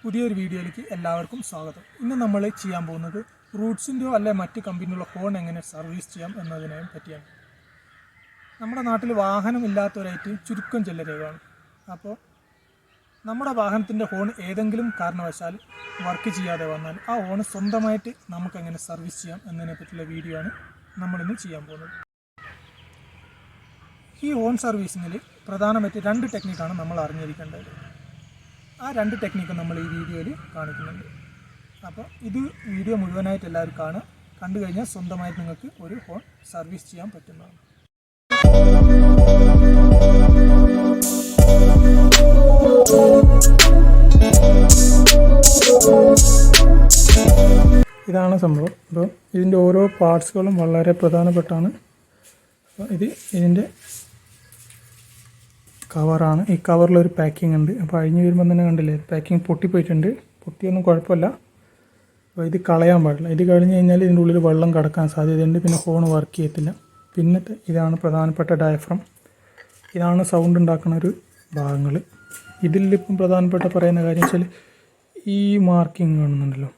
പുതിയൊരു വീഡിയോയിലേക്ക് എല്ലാവർക്കും സ്വാഗതം. ഇന്ന് നമ്മൾ ചെയ്യാൻ പോകുന്നത് റൂട്ട്സിൻ്റെയോ അല്ലെ മറ്റ് കമ്പനിയുള്ള ഹോൺ എങ്ങനെ സർവീസ് ചെയ്യാം എന്നതിനെ പറ്റിയാണ്. നമ്മുടെ നാട്ടിൽ വാഹനമില്ലാത്തവരായിട്ട് ചുരുക്കം ചിലരേ കാണും. അപ്പോൾ നമ്മുടെ വാഹനത്തിൻ്റെ ഹോൺ ഏതെങ്കിലും കാരണവശാൽ വർക്ക് ചെയ്യാതെ വന്നാൽ ആ ഹോൺ സ്വന്തമായിട്ട് നമുക്കെങ്ങനെ സർവീസ് ചെയ്യാം എന്നതിനെ പറ്റിയുള്ള വീഡിയോ ആണ് നമ്മളിന്ന് ചെയ്യാൻ പോകുന്നത്. ഈ ഹോൺ സർവീസിങ്ങിൽ പ്രധാനമായിട്ട് 2 ടെക്നിക്കാണ് നമ്മൾ അറിഞ്ഞിരിക്കേണ്ടത്. ആ 2 ടെക്നിക്ക് നമ്മൾ ഈ വീഡിയോയിൽ കാണിക്കുന്നുണ്ട്. അപ്പോൾ ഇത് വീഡിയോ മുഴുവനായിട്ട് എല്ലാവരും കാണുക. കണ്ടു കഴിഞ്ഞാൽ സ്വന്തമായിട്ട് നിങ്ങൾക്ക് ഒരു ഹോൺ സർവീസ് ചെയ്യാൻ പറ്റുന്നതാണ്. ഇതാണ് സംഭവം. അപ്പോൾ ഇതിൻ്റെ ഓരോ പാർട്സുകളും വളരെ പ്രധാനപ്പെട്ടാണ്. അപ്പോൾ ഇതിൻ്റെ കവറാണ്. ഈ കവറിലൊരു പാക്കിംഗ് ഉണ്ട്. അപ്പോൾ അഴിഞ്ഞ് വരുമ്പോൾ തന്നെ കണ്ടില്ലേ, പാക്കിംഗ് പൊട്ടിപ്പോയിട്ടുണ്ട്. പൊട്ടിയൊന്നും കുഴപ്പമില്ല. അപ്പോൾ ഇത് കളയാൻ പാടില്ല. ഇത് കഴിഞ്ഞ് കഴിഞ്ഞാൽ ഇതിൻ്റെ ഉള്ളിൽ വെള്ളം കടക്കാൻ സാധ്യതയുണ്ട്. പിന്നെ ഹോൺ വർക്ക് ചെയ്യത്തില്ല. പിന്നെ ഇതാണ് പ്രധാനപ്പെട്ട ഡയഫ്രം. ഇതാണ് സൗണ്ട് ഉണ്ടാക്കുന്ന ഒരു ഭാഗങ്ങൾ. ഇതിലിപ്പം പ്രധാനപ്പെട്ട പറയുന്ന കാര്യം വെച്ചാൽ ഈ മാർക്കിംഗ് കാണുന്നുണ്ടല്ലോ,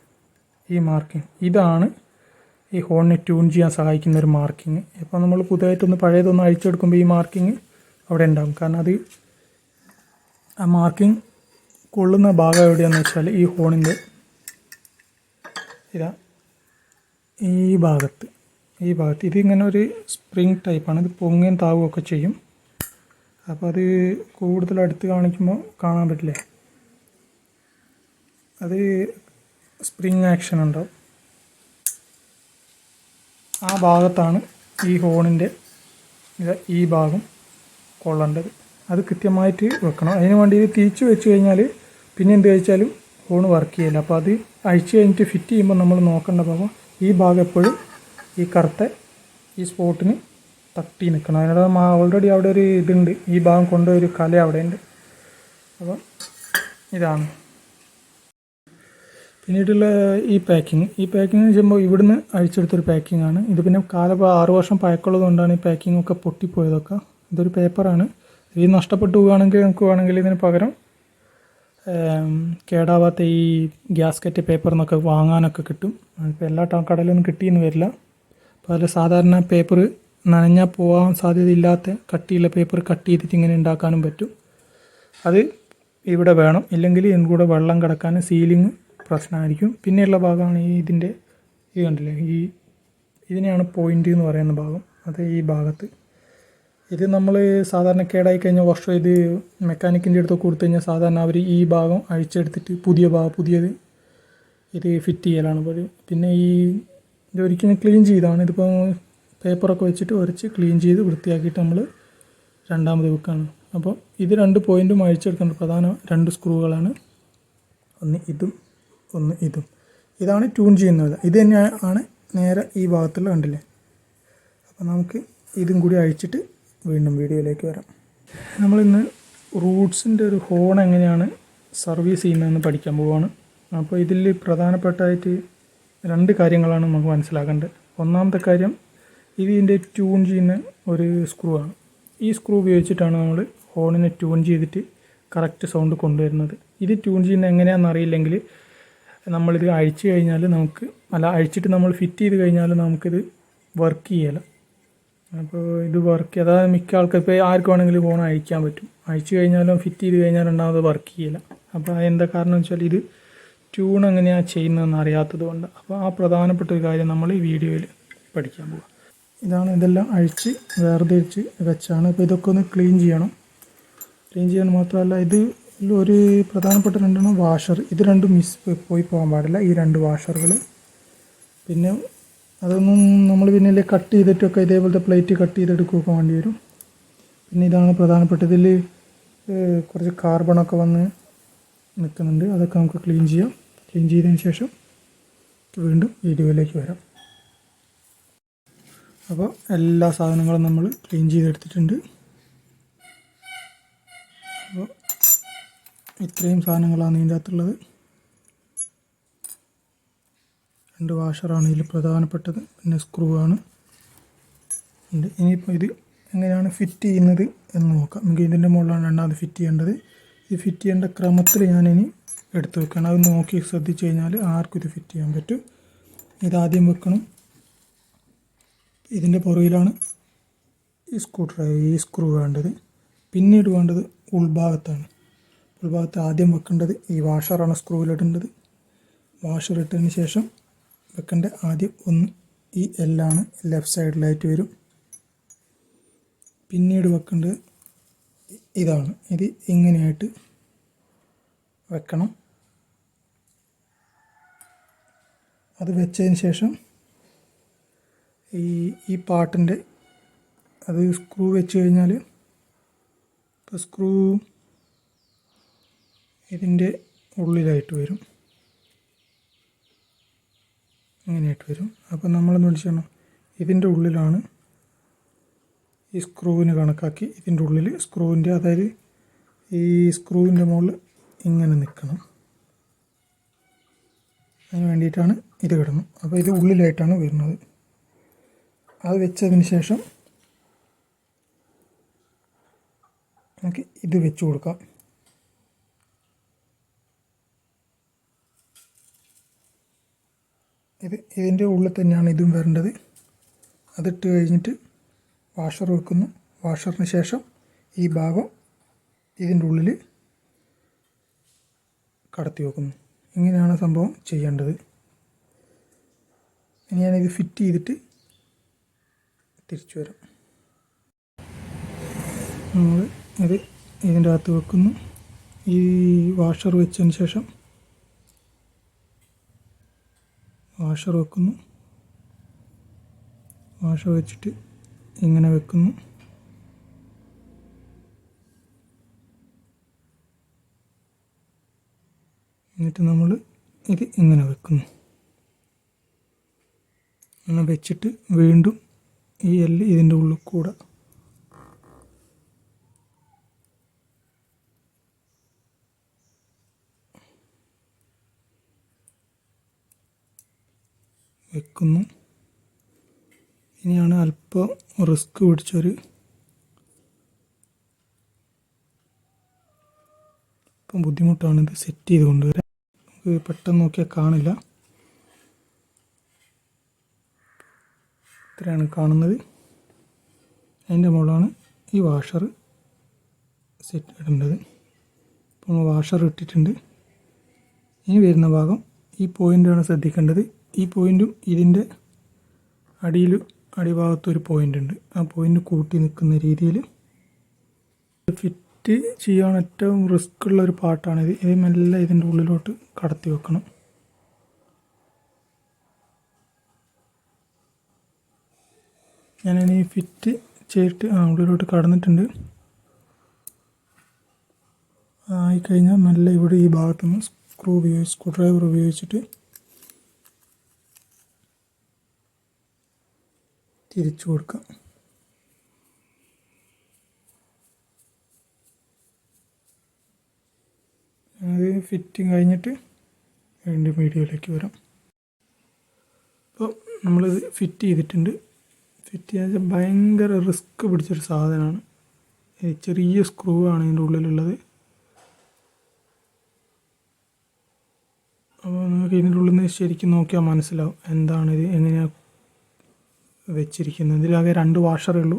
ഈ മാർക്കിംഗ് ഇതാണ് ഈ ഹോണിനെ ട്യൂൺ ചെയ്യാൻ സഹായിക്കുന്ന ഒരു മാർക്കിംഗ്. ഇപ്പോൾ നമ്മൾ പുതുതായിട്ടൊന്ന് പഴയതൊന്ന് അഴിച്ചെടുക്കുമ്പോൾ ഈ മാർക്കിംഗ് അവിടെ ഉണ്ടാകും. കാരണം അത് ആ മാർക്കിംഗ് കൊള്ളുന്ന ഭാഗം എവിടെയാണെന്ന് വെച്ചാൽ ഈ ഹോണിൻ്റെ ഈ ഭാഗത്ത് ഇതിങ്ങനെ ഒരു സ്പ്രിങ് ടൈപ്പാണ്. ഇത് പൊങ്ങുകയും താവുകയൊക്കെ ചെയ്യും. അപ്പോൾ അത് കൂടുതൽ അടുത്ത് കാണിക്കുമ്പോൾ കാണാൻ പറ്റില്ലേ, അത് സ്പ്രിങ് ആക്ഷൻ ഉണ്ടാവും. ആ ഭാഗത്താണ് ഈ ഹോണിൻ്റെ ഈ ഭാഗം കൊള്ളേണ്ടത്. അത് കൃത്യമായിട്ട് വെക്കണം. അതിന് വേണ്ടി ഇത് തിരിച്ച് വെച്ച് കഴിഞ്ഞാൽ പിന്നെ എന്ത് കഴിച്ചാലും ഹോൺ വർക്ക് ചെയ്യില്ല. അപ്പോൾ അത് അഴിച്ച് കഴിഞ്ഞിട്ട് ഫിറ്റ് ചെയ്യുമ്പോൾ നമ്മൾ നോക്കേണ്ട ഭാഗം ഈ ഭാഗം എപ്പോഴും ഈ കറുത്ത ഈ സ്പോട്ടിന് തട്ടി നിൽക്കണം. അതിനോട് ഓൾറെഡി അവിടെ ഒരു ഇതുണ്ട്, ഈ ഭാഗം കൊണ്ടുപോയി ഒരു കല അവിടെ ഉണ്ട്. അപ്പോൾ ഇതാണ് പിന്നീടുള്ള ഈ പാക്കിങ് ചെയ്യുമ്പോൾ ഇവിടുന്ന് അഴിച്ചെടുത്തൊരു പാക്കിംഗ് ആണ് ഇത്. പിന്നെ 6 വർഷം പഴക്കമുള്ളത് കൊണ്ടാണ് ഈ പാക്കിംഗ് ഒക്കെ പൊട്ടിപ്പോയതൊക്കെ. ഇതൊരു പേപ്പറാണ്. ഇത് നഷ്ടപ്പെട്ടു പോവുകയാണെങ്കിൽ നമുക്ക് വേണമെങ്കിൽ ഇതിന് പകരം കേടാവാത്ത ഈ ഗ്യാസ്കറ്റ് പേപ്പർ എന്നൊക്കെ വാങ്ങാനൊക്കെ കിട്ടും. ഇപ്പോൾ എല്ലാ കടയിലൊന്നും കിട്ടിയെന്ന് വരില്ല. അപ്പോൾ അതിൽ സാധാരണ പേപ്പർ നനഞ്ഞാൽ പോകാൻ സാധ്യതയില്ലാത്ത കട്ടിയുള്ള പേപ്പർ കട്ട് ചെയ്തിട്ട് ഇങ്ങനെ ഉണ്ടാക്കാനും പറ്റും. അത് ഇവിടെ വേണം. ഇല്ലെങ്കിൽ ഇതിൻ്റെ കൂടെ വെള്ളം കിടക്കാൻ സീലിങ് പ്രശ്നമായിരിക്കും. പിന്നെയുള്ള ഭാഗമാണ് ഇതിൻ്റെ ഇത് കണ്ടില്ലേ, ഇതിനെയാണ് പോയിൻ്റ് എന്ന് പറയുന്ന ഭാഗം. അത് ഈ ഭാഗത്ത് ഇത് നമ്മൾ സാധാരണ കേടായി കഴിഞ്ഞാൽ വർഷം ഇത് മെക്കാനിക്കിൻ്റെ അടുത്ത് കൊടുത്തു കഴിഞ്ഞാൽ സാധാരണ അവർ ഈ ഭാഗം അഴിച്ചെടുത്തിട്ട് പുതിയത് ഇത് ഫിറ്റ് ചെയ്യലാണ് പതിവ്. പിന്നെ ഇത് ഒരിക്കലും ക്ലീൻ ചെയ്താണ്. ഇതിപ്പോൾ പേപ്പറൊക്കെ വെച്ചിട്ട് ഉരച്ച് ക്ലീൻ ചെയ്ത് വൃത്തിയാക്കിയിട്ട് നമ്മൾ രണ്ടാമത് വെക്കുകയാണ്. അപ്പോൾ ഇത് 2 പോയിൻറ്റും അഴിച്ചെടുക്കേണ്ട പ്രധാന 2 സ്ക്രൂകളാണ്. ഒന്ന് ഇതും ഒന്ന് ഇതും. ഇതാണ് ട്യൂൺ ചെയ്യുന്നത്. ഇത് തന്നെയാണ് നേരെ ഈ ഭാഗത്തുള്ള കണ്ടില്ലേ. അപ്പോൾ നമുക്ക് ഇതും കൂടി അഴിച്ചിട്ട് വീണ്ടും വീഡിയോയിലേക്ക് വരാം. നമ്മളിന്ന് റൂട്ട്സിൻ്റെ ഒരു ഹോൺ എങ്ങനെയാണ് സർവീസ് ചെയ്യുന്നതെന്ന് പഠിക്കാൻ പോവുകയാണ്. അപ്പോൾ ഇതിൽ പ്രധാനപ്പെട്ടായിട്ട് 2 കാര്യങ്ങളാണ് നമുക്ക് മനസ്സിലാക്കേണ്ടത്. ഒന്നാമത്തെ കാര്യം, ഇതിൻ്റെ ട്യൂൺ ചെയ്യുന്ന ഒരു സ്ക്രൂ ആണ്. ഈ സ്ക്രൂ ഉപയോഗിച്ചിട്ടാണ് നമ്മൾ ഹോണിനെ ട്യൂൺ ചെയ്തിട്ട് കറക്റ്റ് സൗണ്ട് കൊണ്ടുവരുന്നത്. ഇത് ട്യൂൺ ചെയ്യുന്നത് എങ്ങനെയാണെന്ന് അറിയില്ലെങ്കിൽ നമ്മളിത് അഴിച്ചു കഴിഞ്ഞാൽ അഴിച്ചിട്ട് നമ്മൾ ഫിറ്റ് ചെയ്ത് കഴിഞ്ഞാൽ നമുക്കിത് വർക്ക് ചെയ്യില്ല. അപ്പോൾ ഇത് വർക്ക് അതായത് മിക്ക ആൾക്കാർ ഇപ്പോൾ ആർക്ക് വേണമെങ്കിലും ഹോൺ അഴിക്കാൻ പറ്റും. അഴിച്ചു കഴിഞ്ഞാലും ഫിറ്റ് ചെയ്ത് കഴിഞ്ഞാൽ രണ്ടാമത് വർക്ക് ചെയ്യില്ല. അപ്പോൾ അതെന്താ കാരണം വെച്ചാൽ ഇത് ട്യൂൺ എങ്ങനെയാണ് ചെയ്യുന്നതെന്ന് അറിയാത്തത് കൊണ്ട്. അപ്പോൾ ആ പ്രധാനപ്പെട്ട ഒരു കാര്യം നമ്മൾ ഈ വീഡിയോയിൽ പഠിക്കാൻ പോകുക. ഇതെല്ലാം അഴിച്ച് വേർതിരിച്ച് വെച്ചാണ്. അപ്പോൾ ഇതൊക്കെ ഒന്ന് ക്ലീൻ ചെയ്യാൻ മാത്രമല്ല ഇത് ഒരു പ്രധാനപ്പെട്ട 2 വാഷർ. ഇത് 2 പോയി പോകാൻ പാടില്ല, ഈ 2 വാഷറുകൾ. പിന്നെ അതൊന്നും നമ്മൾ പിന്നെ കട്ട് ചെയ്തിട്ടൊക്കെ ഇതേപോലത്തെ പ്ലേറ്റ് കട്ട് ചെയ്തെടുക്കുകയൊക്കെ വേണ്ടി വരും. പിന്നെ ഇതാണ് പ്രധാനപ്പെട്ട, ഇതിൽ കുറച്ച് കാർബണൊക്കെ വന്ന് നിൽക്കുന്നുണ്ട്. അതൊക്കെ നമുക്ക് ക്ലീൻ ചെയ്യാം. ക്ലീൻ ചെയ്തതിന് ശേഷം വീണ്ടും വീഡിയോയിലേക്ക് വരാം. അപ്പോൾ എല്ലാ സാധനങ്ങളും നമ്മൾ ക്ലീൻ ചെയ്തെടുത്തിട്ടുണ്ട്. അപ്പോൾ ഇത്രയും സാധനങ്ങളാണ് ഇതിൻ്റെ അകത്തുള്ളത്. 2 വാഷറാണ് ഇതിൽ പ്രധാനപ്പെട്ടത്. പിന്നെ സ്ക്രൂ ആണ്. ഇനിയിപ്പോൾ ഇത് എങ്ങനെയാണ് ഫിറ്റ് ചെയ്യുന്നത് എന്ന് നോക്കാം. നമുക്ക് ഇതിൻ്റെ മുകളിലാണ് രണ്ടാമത് ഫിറ്റ് ചെയ്യേണ്ടത്. ഇത് ഫിറ്റ് ചെയ്യേണ്ട ക്രമത്തിൽ ഞാനിനി എടുത്ത് വെക്കണം. അത് നോക്കി ശ്രദ്ധിച്ച് കഴിഞ്ഞാൽ ആർക്കും ഇത് ഫിറ്റ് ചെയ്യാൻ പറ്റും. ഇതാദ്യം വെക്കണം. ഇതിൻ്റെ പുറകിലാണ് ഈ സ്ക്രൂ വേണ്ടത്. പിന്നീട് വേണ്ടത് ഉൾഭാഗത്താണ്. ഉൾഭാഗത്ത് ആദ്യം വെക്കേണ്ടത് ഈ വാഷറാണ് സ്ക്രൂവിലിടേണ്ടത്. വാഷർ ഇട്ടതിന് ശേഷം വെക്കേണ്ട ആദ്യം ഒന്ന് ഈ എല്ലാണ് ലെഫ്റ്റ് സൈഡിലായിട്ട് വരും. പിന്നീട് വെക്കേണ്ടത് ഇതാണ്. ഇത് ഇങ്ങനെയായിട്ട് വെക്കണം. അത് വെച്ചതിന് ശേഷം ഈ പാർട്ടിൻ്റെ അത് സ്ക്രൂ വെച്ച് കഴിഞ്ഞാൽ ഇപ്പോൾ സ്ക്രൂ ഇതിൻ്റെ ഉള്ളിലായിട്ട് വരും, ഇങ്ങനെയായിട്ട് വരും. അപ്പോൾ നമ്മളെന്ന് വിളിച്ചാൽ ഇതിൻ്റെ ഉള്ളിലാണ് ഈ സ്ക്രൂവിന് കണക്കാക്കി ഇതിൻ്റെ ഉള്ളിൽ സ്ക്രൂവിൻ്റെ, അതായത് ഈ സ്ക്രൂവിൻ്റെ മുകളിൽ ഇങ്ങനെ നിൽക്കണം. അതിന് വേണ്ടിയിട്ടാണ് ഇത് കിടന്നത്. അപ്പോൾ ഇത് ഉള്ളിലായിട്ടാണ് വരുന്നത്. അത് വെച്ചതിന് ശേഷം നമുക്ക് ഇത് വെച്ച് കൊടുക്കാം. ഇതിൻ്റെ ഉള്ളിൽ തന്നെയാണ് ഇതും വരേണ്ടത്. അതിട്ട് കഴിഞ്ഞിട്ട് വാഷർ വെക്കുന്നു. വാഷറിന് ശേഷം ഈ ഭാഗം ഇതിൻ്റെ ഉള്ളിൽ കടത്തി വെക്കുന്നു. ഇങ്ങനെയാണ് സംഭവം ചെയ്യേണ്ടത്. ഇനി ഞാനിത് ഫിറ്റ് ചെയ്തിട്ട് തിരിച്ചു വരാം. നമ്മൾ ഇത് ഇതിൻ്റെ അകത്ത് വെക്കുന്നു. ഈ വാഷർ വെച്ചതിന് ശേഷം വാഷർ വെക്കുന്നു. വാഷർ വെച്ചിട്ട് ഇങ്ങനെ വെക്കുന്നു. എന്നിട്ട് നമ്മൾ ഇത് ഇങ്ങനെ വെക്കുന്നു. അങ്ങനെ വെച്ചിട്ട് വീണ്ടും ഈ എല്ല് ഇതിൻ്റെ ഉള്ളിൽ കൂടെ വെക്കുന്നു. ഇനിയാണ് അല്പം റിസ്ക് പിടിച്ചൊരു ഇപ്പം ബുദ്ധിമുട്ടാണ് ഇത് സെറ്റ് ചെയ്ത് കൊണ്ടുവരാൻ. നമുക്ക് പെട്ടെന്ന് നോക്കിയാൽ കാണില്ല. ഇത്രയാണ് കാണുന്നത്. അതിൻ്റെ മുകളിലാണ് ഈ വാഷർ സെറ്റ് ഇടേണ്ടത്. ഇപ്പോൾ വാഷർ ഇട്ടിട്ടുണ്ട്. ഇനി വരുന്ന ഭാഗം ഈ പോയിൻ്റാണ് ശ്രദ്ധിക്കേണ്ടത്. ഈ പോയിൻറ്റും ഇതിൻ്റെ അടിഭാഗത്തൊരു പോയിൻ്റ് ഉണ്ട്. ആ പോയിൻ്റ് കൂട്ടി നിൽക്കുന്ന രീതിയിൽ ഫിറ്റ് ചെയ്യാൻ ഏറ്റവും റിസ്ക് ഉള്ളൊരു പാർട്ടാണിത്. ഇത് മെല്ലെ ഇതിൻ്റെ ഉള്ളിലോട്ട് കടത്തി വെക്കണം. ഞാനിനി ഫിറ്റ് ചെയ്തിട്ട് ഉള്ളിലോട്ട് കടന്നിട്ടുണ്ട്. ആയിക്കഴിഞ്ഞാൽ മെല്ലെ ഇവിടെ ഈ ഭാഗത്തുനിന്ന് സ്ക്രൂ ഡ്രൈവർ ഉപയോഗിച്ചിട്ട് തിരിച്ചു കൊടുക്കാം. അത് ഫിറ്റിങ് കഴിഞ്ഞിട്ട് വീണ്ടും വീഡിയോയിലേക്ക് വരാം. അപ്പോൾ നമ്മളിത് ഫിറ്റ് ചെയ്തിട്ടുണ്ട്. ഫിറ്റ് ചെയ്യാൻ ഭയങ്കര റിസ്ക് പിടിച്ചൊരു സാധനമാണ്. ചെറിയ സ്ക്രൂ ആണ് ഇതിൻ്റെ ഉള്ളിലുള്ളത്. അപ്പോൾ നമുക്ക് ഇതിൻ്റെ ഉള്ളിൽ നിന്ന് ശരിക്കും നോക്കിയാൽ മനസ്സിലാവും എന്താണിത്, എങ്ങനെയാണ് വെച്ചിരിക്കുന്നത്. ഇതിലാകെ 2 വാഷറേ ഉള്ളൂ.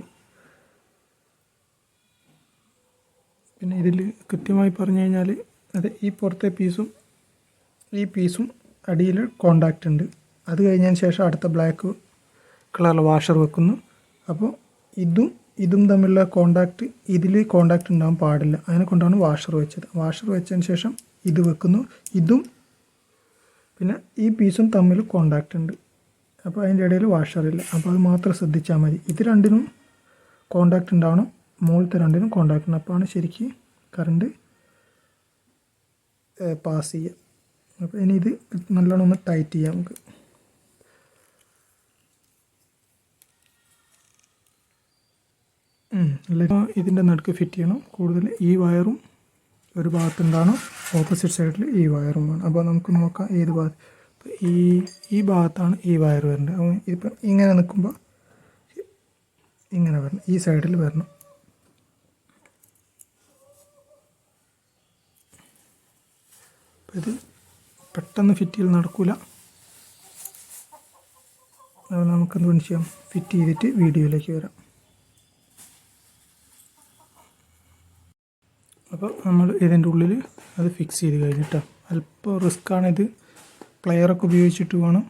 പിന്നെ ഇതിൽ കൃത്യമായി പറഞ്ഞു കഴിഞ്ഞാൽ അത് ഈ പുറത്തെ ഈ പീസും അടിയിൽ കോണ്ടാക്റ്റ് ഉണ്ട്. അത് കഴിഞ്ഞതിന് ശേഷം അടുത്ത ബ്ലാക്ക് കളറിൽ വാഷർ വെക്കുന്നു. അപ്പോൾ ഇതും തമ്മിലുള്ള കോണ്ടാക്റ്റ്, ഇതിൽ കോണ്ടാക്റ്റ് ഉണ്ടാകാൻ പാടില്ല. അതിനെ കൊണ്ടാണ് വാഷർ വെച്ചത്. വാഷർ വെച്ചതിന് ശേഷം ഇത് വെക്കുന്നു. ഇതും പിന്നെ ഈ പീസും തമ്മിൽ കോണ്ടാക്റ്റ് ഉണ്ട്. അപ്പോൾ അതിൻ്റെ ഇടയിൽ വാഷറില്ല. അപ്പോൾ അത് മാത്രം ശ്രദ്ധിച്ചാൽ മതി. ഇത് രണ്ടിനും കോണ്ടാക്റ്റ് ഉണ്ടാവണം. മുകളിലത്തെ രണ്ടിനും കോണ്ടാക്റ്റ് ഉണ്ട്. അപ്പോഴാണ് ശരിക്ക് കറണ്ട് പാസ് ചെയ്യുക. അപ്പോൾ ഇനി ഇത് നല്ലോണം ഒന്ന് ടൈറ്റ് ചെയ്യാം നമുക്ക്. ഇതിൻ്റെ നടുക്ക് ഫിറ്റ് ചെയ്യണം. കൂടുതൽ ഈ വയറും ഒരു ഭാഗത്തുണ്ടാകണം, ഓപ്പോസിറ്റ് സൈഡിൽ ഈ വയറും വേണം. അപ്പോൾ നമുക്ക് നോക്കാം ഏത് ഭാഗത്ത്. ഈ ഭാഗത്താണ് ഈ വയർ വരേണ്ടത്. അപ്പോൾ ഇതിപ്പം ഇങ്ങനെ നിൽക്കുമ്പോൾ ഇങ്ങനെ വരണം, ഈ സൈഡിൽ വരണം. ഇത് പെട്ടെന്ന് ഫിറ്റ് ചെയ്ത് നടക്കില്ല. അത് നമുക്കെന്തുകൊണ്ട് ചെയ്യാം, ഫിറ്റ് ചെയ്തിട്ട് വീഡിയോയിലേക്ക് വരാം. അപ്പോൾ നമ്മൾ ഇതിൻ്റെ ഉള്ളിൽ അത് ഫിക്സ് ചെയ്ത് കഴിഞ്ഞിട്ടോ. അല്പം റിസ്ക്കാണിത്, പ്ലെയറൊക്കെ ഉപയോഗിച്ചിട്ട് വേണം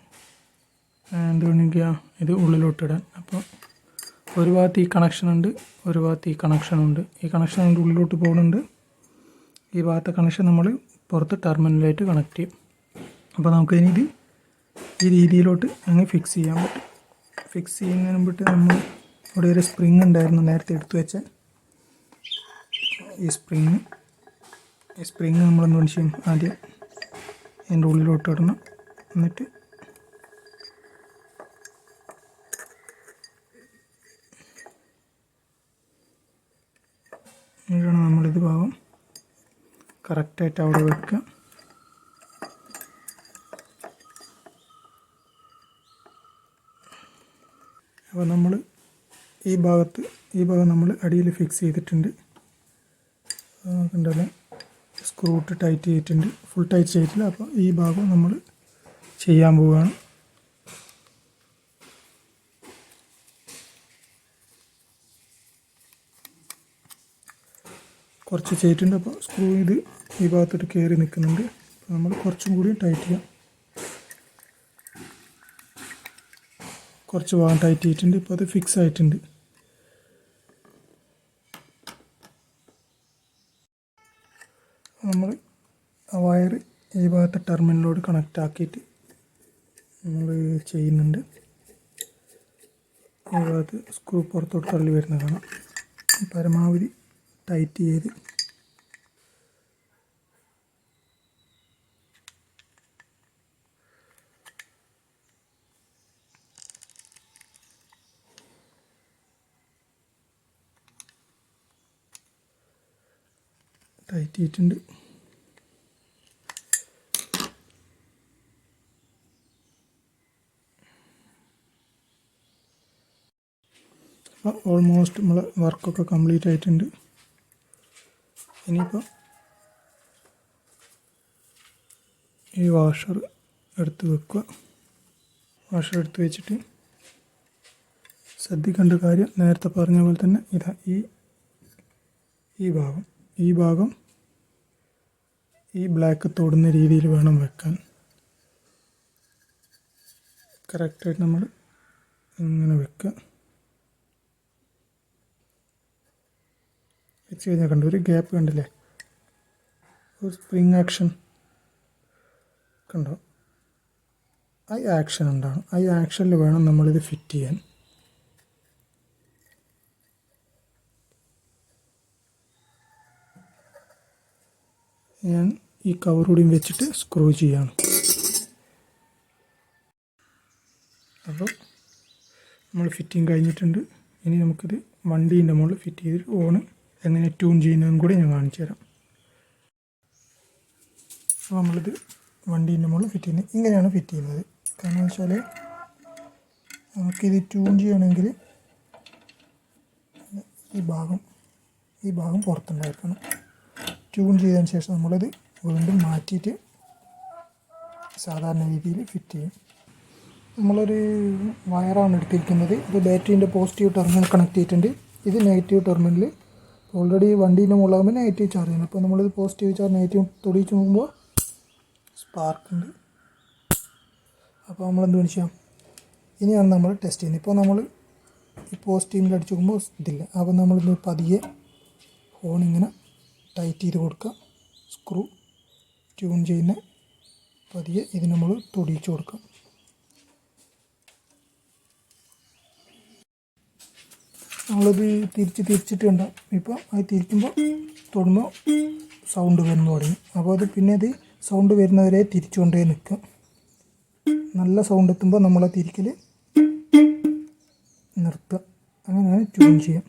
എന്തുകൊണ്ടെങ്കിൽ ഇത് ഉള്ളിലോട്ടിടാൻ. അപ്പോൾ ഒരു ഭാഗത്ത് ഈ കണക്ഷനുണ്ട്, ഒരു ഭാഗത്ത് ഈ കണക്ഷനുണ്ട്. ഈ കണക്ഷൻ അതിൻ്റെ ഉള്ളിലോട്ട് പോകുന്നുണ്ട്. ഈ ഭാഗത്തെ കണക്ഷൻ നമ്മൾ പുറത്ത് ടെർമിനലായിട്ട് കണക്ട് ചെയ്യും. അപ്പോൾ നമുക്കതിനിത് ഈ രീതിയിലോട്ട് അങ്ങ് ഫിക്സ് ചെയ്യാൻ പറ്റും. ഫിക്സ് ചെയ്യുന്നതിന് മുമ്പിട്ട് നമ്മൾ ഇവിടെ ഒരു സ്പ്രിങ് ഉണ്ടായിരുന്നു നേരത്തെ എടുത്തു വെച്ച. ഈ സ്പ്രിങ് നമ്മളെന്തുകൊണ്ട് ചെയ്യും, ആദ്യം അതിൻ്റെ ഉള്ളിലോട്ട് ഇടണം. എന്നിട്ട് എന്നിട്ടാണ് നമ്മളിത് ഭാഗം കറക്റ്റായിട്ട് അവിടെ വെക്കുക. അപ്പോൾ നമ്മൾ ഈ ഭാഗം നമ്മൾ അടിയിൽ ഫിക്സ് ചെയ്തിട്ടുണ്ട്. കണ്ടല്ലോ, സ്ക്രൂ ഇട്ട് ടൈറ്റ് ചെയ്തിട്ടുണ്ട്. ഫുൾ ടൈറ്റ് ചെയ്തിട്ടില്ല. അപ്പോൾ ഈ ഭാഗം നമ്മൾ ചെയ്യാൻ പോവുകയാണ്. കുറച്ച് ചെയ്തിട്ടുണ്ട്. അപ്പോൾ സ്ക്രൂ ഇത് ഈ ഭാഗത്തോട്ട് കയറി നിൽക്കുന്നുണ്ട്. അപ്പോൾ നമ്മൾ കുറച്ചും കൂടി ടൈറ്റ് ചെയ്യാം. കുറച്ച് ഭാഗം ടൈറ്റ് ചെയ്തിട്ടുണ്ട്. ഇപ്പോൾ അത് ഫിക്സ് ആയിട്ടുണ്ട്. നമ്മൾ ആ വയർ ഈ ഭാഗത്തെ ടെർമിനലോട് കണക്റ്റ് ആക്കിയിട്ട് നമ്മൾ ചെയ്യുന്നുണ്ട്. ഈ ഭാഗത്ത് സ്ക്രൂ പുറത്തോട്ട് തള്ളി വരുന്ന കാണാം. പരമാവധി ടൈറ്റ് ചെയ്ത് ചെയ്തിട്ടുണ്ട്. അപ്പോൾ ഓൾമോസ്റ്റ് നമ്മൾ വർക്കൊക്കെ കംപ്ലീറ്റ് ആയിട്ടുണ്ട്. ഇനിയിപ്പോൾ ഈ വാഷർ എടുത്ത് വെക്കുക. വാഷർ എടുത്ത് വെച്ചിട്ട് ശ്രദ്ധിക്കേണ്ട കാര്യം നേരത്തെ പറഞ്ഞ പോലെ തന്നെ ഇതാ ഈ ഭാഗം ഈ ബ്ലാക്ക് തൊടുന്ന രീതിയിൽ വേണം വെക്കാൻ. കറക്റ്റായിട്ട് നമ്മൾ ഇങ്ങനെ വെക്കുക. വെച്ച് കഴിഞ്ഞാൽ കണ്ടു ഒരു ഗ്യാപ്പ് കണ്ടില്ലേ, ഒരു സ്പ്രിങ് ആക്ഷൻ കണ്ടോ, ആ ആക്ഷൻ ഉണ്ടാകും. ആ ആക്ഷനിൽ വേണം നമ്മളിത് ഫിറ്റ് ചെയ്യാൻ. ഞാൻ ഈ കവറൂടിയും വെച്ചിട്ട് സ്ക്രൂ ചെയ്യാണ്. അപ്പോൾ നമ്മൾ ഫിറ്റിങ് കഴിഞ്ഞിട്ടുണ്ട്. ഇനി നമുക്കിത് വണ്ടീൻ്റെ മുകളിൽ ഫിറ്റ് ചെയ്തിട്ട് ഓണ് എങ്ങനെ ട്യൂൺ ചെയ്യുന്നതും കൂടി ഞാൻ കാണിച്ചു തരാം. അപ്പോൾ നമ്മളിത് വണ്ടീൻ്റെ മുകളിൽ ഫിറ്റ് ചെയ്യുന്നത് ഇങ്ങനെയാണ് ഫിറ്റ് ചെയ്യുന്നത്. കാരണം വെച്ചാൽ നമുക്കിത് ട്യൂൺ ചെയ്യണമെങ്കിൽ ഈ ഭാഗം പുറത്തുണ്ടായിരിക്കണം. ട്യൂൺ ചെയ്തതിന് ശേഷം നമ്മളത് വീണ്ടും മാറ്റിയിട്ട് സാധാരണ രീതിയിൽ ഫിറ്റ് ചെയ്യും. നമ്മളൊരു വയറാണ് എടുത്തിരിക്കുന്നത്. ഇത് ബാറ്ററീൻ്റെ പോസിറ്റീവ് ടെർമിനൽ കണക്ട് ചെയ്തിട്ടുണ്ട്. ഇത് നെഗറ്റീവ് ടെർമിനൽ. ഓൾറെഡി വണ്ടീൻ്റെ മുകളിലാകുമ്പോൾ നെഗറ്റീവ് ചാർജ് ചെയ്യുന്നത്. അപ്പോൾ നമ്മളിത് പോസിറ്റീവ് ചാർജ് നെഗറ്റീവ് തൊടിച്ച് നോക്കുമ്പോൾ സ്പാർക്കുണ്ട്. അപ്പോൾ നമ്മളെന്ത് ചെയ്യാം, ഇനിയാണ് നമ്മൾ ടെസ്റ്റ് ചെയ്യുന്നത്. ഇപ്പോൾ നമ്മൾ ഈ പോസിറ്റീവിൽ അടിച്ച് നോക്കുമ്പോൾ ഇതില്ല. അപ്പോൾ നമ്മളിത് പതിയെ ഫോണിങ്ങനെ ടൈറ്റ് ചെയ്ത് കൊടുക്കുക. സ്ക്രൂ ട്യൂൺ ചെയ്യുന്ന പതിയെ ഇത് നമ്മൾ തൊടിയിച്ച് കൊടുക്കാം. നമ്മളിത് തിരിച്ചിട്ട് ഉണ്ടാകും. ഇപ്പോൾ അത് തിരിക്കുമ്പോൾ തൊടുമ്പോൾ സൗണ്ട് വരുന്നു തുടങ്ങി. അപ്പോൾ അത് പിന്നെ അത് സൗണ്ട് വരുന്നവരെ തിരിച്ചുകൊണ്ടേ നിൽക്കുക. നല്ല സൗണ്ട് എത്തുമ്പോൾ നമ്മളെ തിരിക്കൽ നിർത്തുക. അങ്ങനെയാണ് ട്യൂൺ ചെയ്യുക.